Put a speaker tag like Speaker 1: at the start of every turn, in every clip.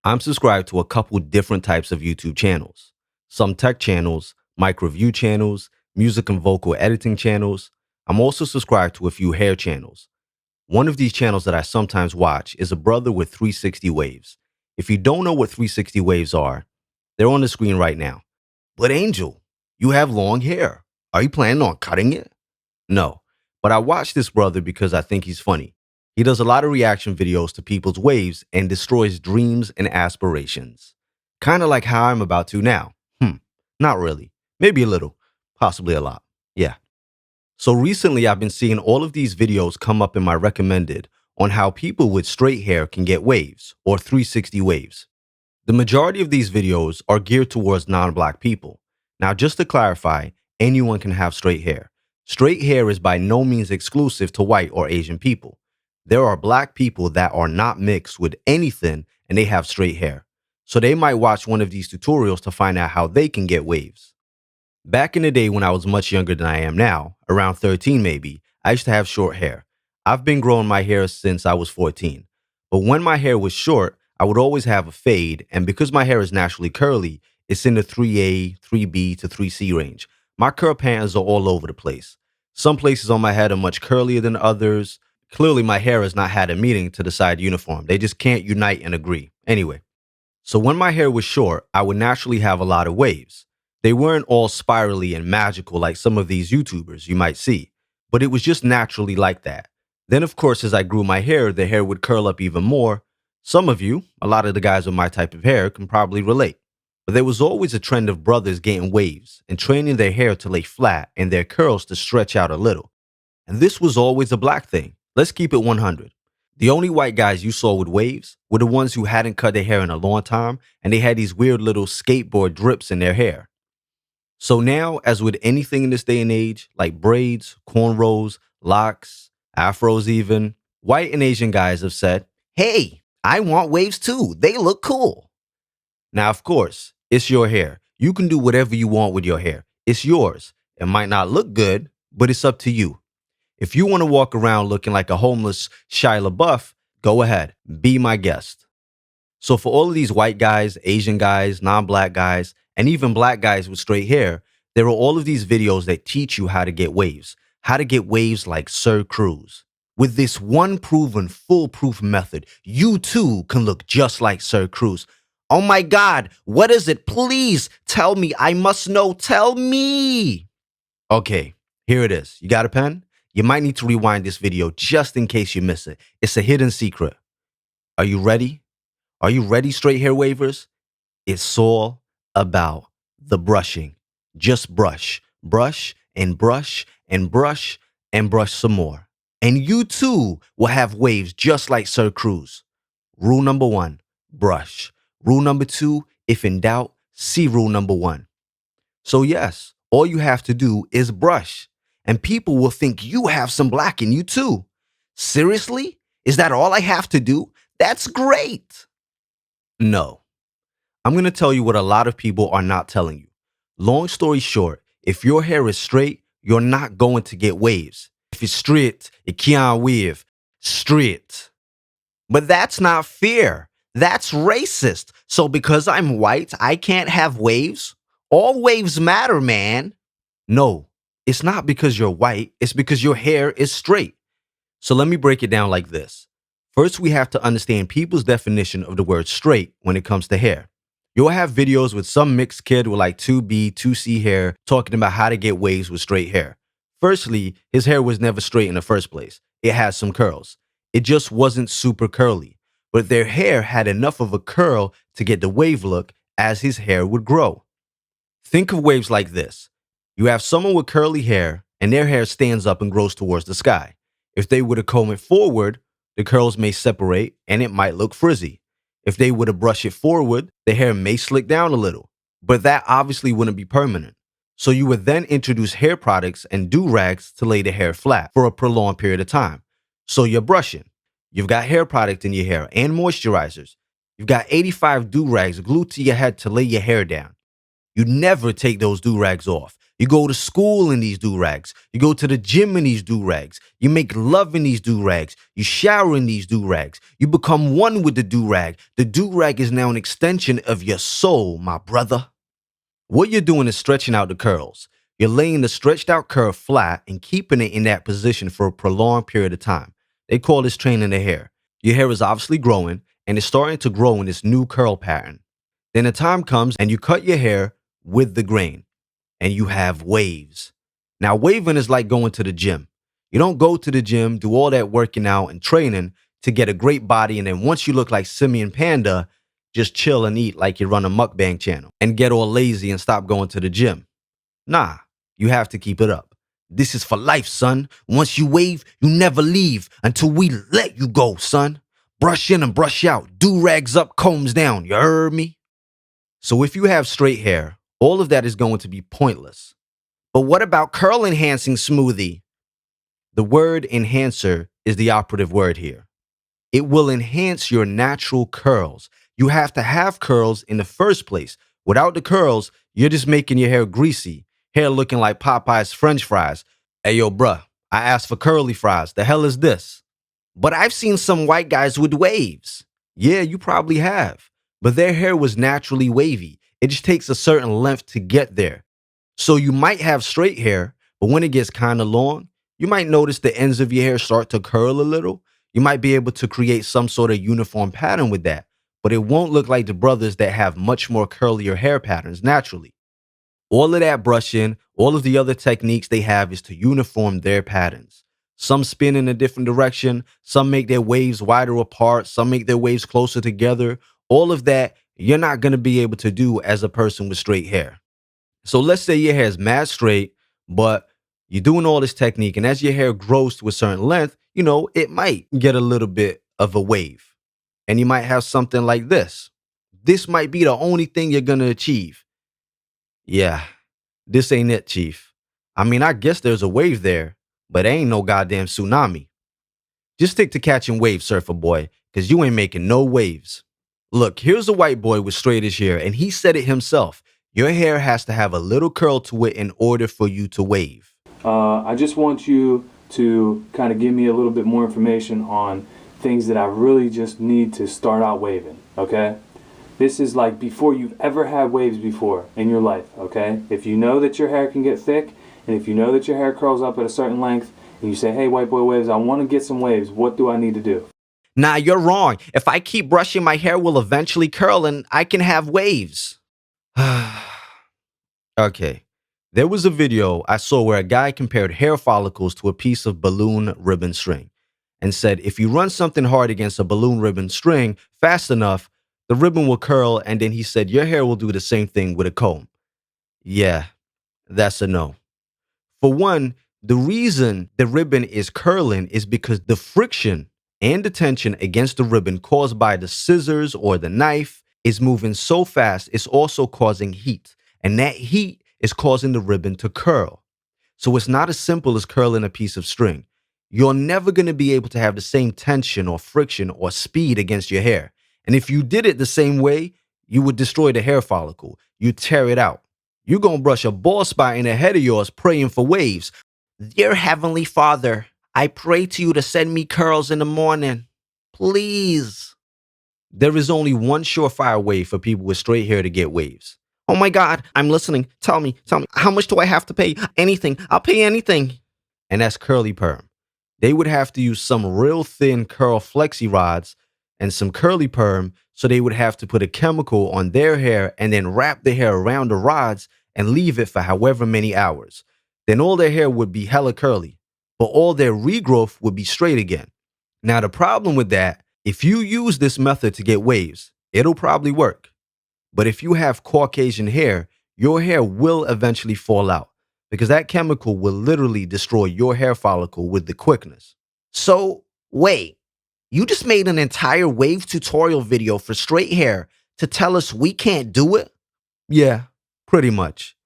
Speaker 1: I'm subscribed to a couple different types of YouTube channels. Some tech channels, mic review channels, music and vocal editing channels. I'm also subscribed to a few hair channels. One of these channels that I sometimes watch is a brother with 360 waves. If you don't know what 360 waves are, they're on the screen right now. But Angel, you have long hair. Are you planning on cutting it? No, but I watch this brother because I think he's funny. He does a lot of reaction videos to people's waves and destroys dreams and aspirations. Kind of like how I'm about to now. Not really. Maybe a little. Possibly a lot. Yeah. So recently I've been seeing all of these videos come up in my recommended on how people with straight hair can get waves or 360 waves. The majority of these videos are geared towards non-black people. Now, just to clarify, anyone can have straight hair. Straight hair is by no means exclusive to white or Asian people. There are black people that are not mixed with anything and they have straight hair. So they might watch one of these tutorials to find out how they can get waves. Back in the day when I was much younger than I am now, around 13 maybe, I used to have short hair. I've been growing my hair since I was 14. But when my hair was short, I would always have a fade, and because my hair is naturally curly, it's in the 3A, 3B to 3C range. My curl patterns are all over the place. Some places on my head are much curlier than others. Clearly, my hair has not had a meeting to decide uniform. They just can't unite and agree. Anyway, so when my hair was short, I would naturally have a lot of waves. They weren't all spirally and magical like some of these YouTubers you might see, but it was just naturally like that. Then, of course, as I grew my hair, the hair would curl up even more. Some of you, a lot of the guys with my type of hair, can probably relate. But there was always a trend of brothers getting waves and training their hair to lay flat and their curls to stretch out a little. And this was always a black thing. Let's keep it 100. The only white guys you saw with waves were the ones who hadn't cut their hair in a long time and they had these weird little skateboard drips in their hair. So now, as with anything in this day and age, like braids, cornrows, locks, afros even, white and Asian guys have said, hey, I want waves too. They look cool. Now, of course, it's your hair. You can do whatever you want with your hair. It's yours. It might not look good, but it's up to you. If you want to walk around looking like a homeless Shia LaBeouf, go ahead, be my guest. So for all of these white guys, Asian guys, non-black guys, and even black guys with straight hair, there are all of these videos that teach you how to get waves like Sir Cruz. With this one proven foolproof method, you too can look just like Sir Cruz. Oh my God, what is it? Please tell me. I must know. Tell me. Okay, here it is. You got a pen? You might need to rewind this video just in case you miss it. It's a hidden secret. Are you ready? Are you ready, straight hair wavers? It's all about the brushing. Just brush, brush and brush and brush and brush some more. And you too will have waves just like Sir Cruz. Rule number 1, brush. Rule number 2, if in doubt, see rule number 1. So yes, all you have to do is brush. And people will think you have some black in you too. Seriously? Is that all I have to do? That's great. No. I'm going to tell you what a lot of people are not telling you. Long story short, if your hair is straight, you're not going to get waves. If it's straight, it can't wave. Straight. But that's not fair. That's racist. So because I'm white, I can't have waves? All waves matter, man. No, it's not because you're white. It's because your hair is straight. So let me break it down like this. First, we have to understand people's definition of the word straight when it comes to hair. You'll have videos with some mixed kid with like 2B, 2C hair talking about how to get waves with straight hair. Firstly, his hair was never straight in the first place. It has some curls. It just wasn't super curly. But their hair had enough of a curl to get the wave look as his hair would grow. Think of waves like this. You have someone with curly hair and their hair stands up and grows towards the sky. If they were to comb it forward, the curls may separate and it might look frizzy. If they were to brush it forward, the hair may slick down a little, but that obviously wouldn't be permanent. So you would then introduce hair products and do-rags to lay the hair flat for a prolonged period of time. So you're brushing. You've got hair product in your hair and moisturizers. You've got 85 do-rags glued to your head to lay your hair down. You never take those do-rags off. You go to school in these do-rags. You go to the gym in these do-rags. You make love in these do-rags. You shower in these do-rags. You become one with the do-rag. The do-rag is now an extension of your soul, my brother. What you're doing is stretching out the curls. You're laying the stretched out curl flat and keeping it in that position for a prolonged period of time. They call this training the hair. Your hair is obviously growing and it's starting to grow in this new curl pattern. Then the time comes and you cut your hair with the grain and you have waves. Now, waving is like going to the gym. You don't go to the gym, do all that working out and training to get a great body, and then once you look like Simeon Panda, just chill and eat like you run a mukbang channel and get all lazy and stop going to the gym. Nah, you have to keep it up. This is for life, son. Once you wave, you never leave until we let you go, son. Brush in and brush out. Do-rags up, combs down. You heard me? So if you have straight hair, all of that is going to be pointless. But what about curl enhancing smoothie? The word enhancer is the operative word here. It will enhance your natural curls. You have to have curls in the first place. Without the curls, you're just making your hair greasy, hair looking like Popeye's French fries. Hey, yo, bruh, I asked for curly fries. The hell is this? But I've seen some white guys with waves. Yeah, you probably have. But their hair was naturally wavy. It just takes a certain length to get there. So you might have straight hair, but when it gets kind of long, you might notice the ends of your hair start to curl a little. You might be able to create some sort of uniform pattern with that, but it won't look like the brothers that have much more curlier hair patterns naturally. All of that brushing, all of the other techniques they have is to uniform their patterns. Some spin in a different direction, some make their waves wider apart, some make their waves closer together. All of that you're not going to be able to do as a person with straight hair. So let's say your hair is mad straight, but you're doing all this technique, and as your hair grows to a certain length, it might get a little bit of a wave. And you might have something like this. This might be the only thing you're going to achieve. Yeah, this ain't it, Chief. I mean, I guess there's a wave there, but ain't no goddamn tsunami. Just stick to catching waves, surfer boy, because you ain't making no waves. Look, here's a white boy with straightish hair, and he said it himself. Your hair has to have a little curl to it in order for you to wave.
Speaker 2: I just want you to kind of give me a little bit more information on things that I really just need to start out waving, okay? This is like before you've ever had waves before in your life, okay? If you know that your hair can get thick, and if you know that your hair curls up at a certain length, and you say, hey, white boy waves, I want to get some waves, what do I need to do?
Speaker 1: Nah, you're wrong. If I keep brushing, my hair will eventually curl and I can have waves. Okay. There was a video I saw where a guy compared hair follicles to a piece of balloon ribbon string and said if you run something hard against a balloon ribbon string fast enough, the ribbon will curl, and then he said your hair will do the same thing with a comb. Yeah, that's a no. For one, the reason the ribbon is curling is because the friction and the tension against the ribbon caused by the scissors or the knife is moving so fast, it's also causing heat. And that heat is causing the ribbon to curl. So it's not as simple as curling a piece of string. You're never going to be able to have the same tension or friction or speed against your hair. And if you did it the same way, you would destroy the hair follicle. You'd tear it out. You're going to brush a bald spot in the head of yours praying for waves. Dear Heavenly Father, I pray to you to send me curls in the morning. Please. There is only one surefire way for people with straight hair to get waves. Oh my God, I'm listening. Tell me, how much do I have to pay? Anything. I'll pay anything. And that's curly perm. They would have to use some real thin curl flexi rods and some curly perm, so they would have to put a chemical on their hair and then wrap the hair around the rods and leave it for however many hours. Then all their hair would be hella curly, but all their regrowth would be straight again. Now, the problem with that, if you use this method to get waves, it'll probably work. But if you have Caucasian hair, your hair will eventually fall out because that chemical will literally destroy your hair follicle with the quickness. So, wait, you just made an entire wave tutorial video for straight hair to tell us we can't do it? Yeah, pretty much.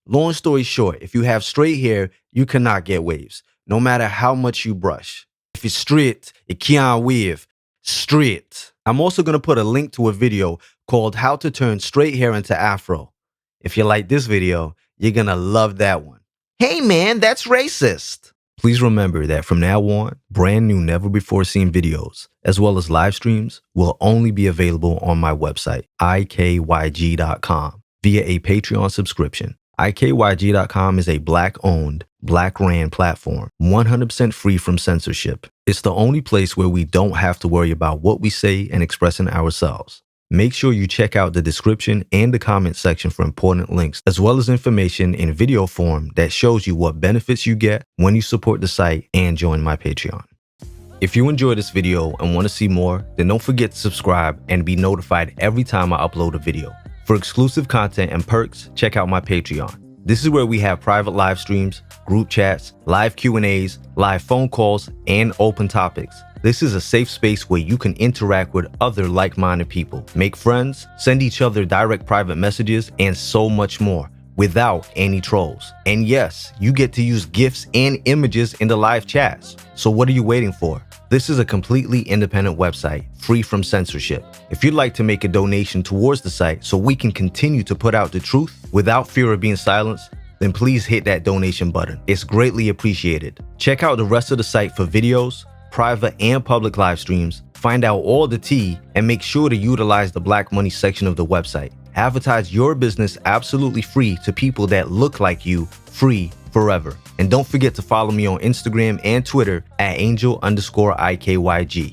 Speaker 1: Long story short, if you have straight hair, you cannot get waves, no matter how much you brush. If it's straight, it can't wave. Straight. I'm also going to put a link to a video called How to Turn Straight Hair into Afro. If you like this video, You're gonna love that one. Hey man, that's racist. Please remember that from now on, brand new never before seen videos, as well as live streams, will only be available on my website, ikyg.com, via a Patreon subscription. ikyg.com is a Black-owned, Black-ran platform, 100% free from censorship. It's the only place where we don't have to worry about what we say and expressing ourselves. Make sure you check out the description and the comment section for important links, as well as information in video form that shows you what benefits you get when you support the site and join my Patreon. If you enjoyed this video and want to see more, then don't forget to subscribe and be notified every time I upload a video. For exclusive content and perks, check out my Patreon. This is where we have private live streams, group chats, live Q&As, live phone calls, and open topics. This is a safe space where you can interact with other like-minded people, make friends, send each other direct private messages, and so much more without any trolls. And yes, you get to use GIFs and images in the live chats. So what are you waiting for? This is a completely independent website, free from censorship. If you'd like to make a donation towards the site so we can continue to put out the truth without fear of being silenced, then please hit that donation button. It's greatly appreciated. Check out the rest of the site for videos, private and public live streams, find out all the tea, and make sure to utilize the Black Money section of the website. Advertise your business absolutely free to people that look like you, free forever. And don't forget to follow me on Instagram and Twitter at angel_IKYG.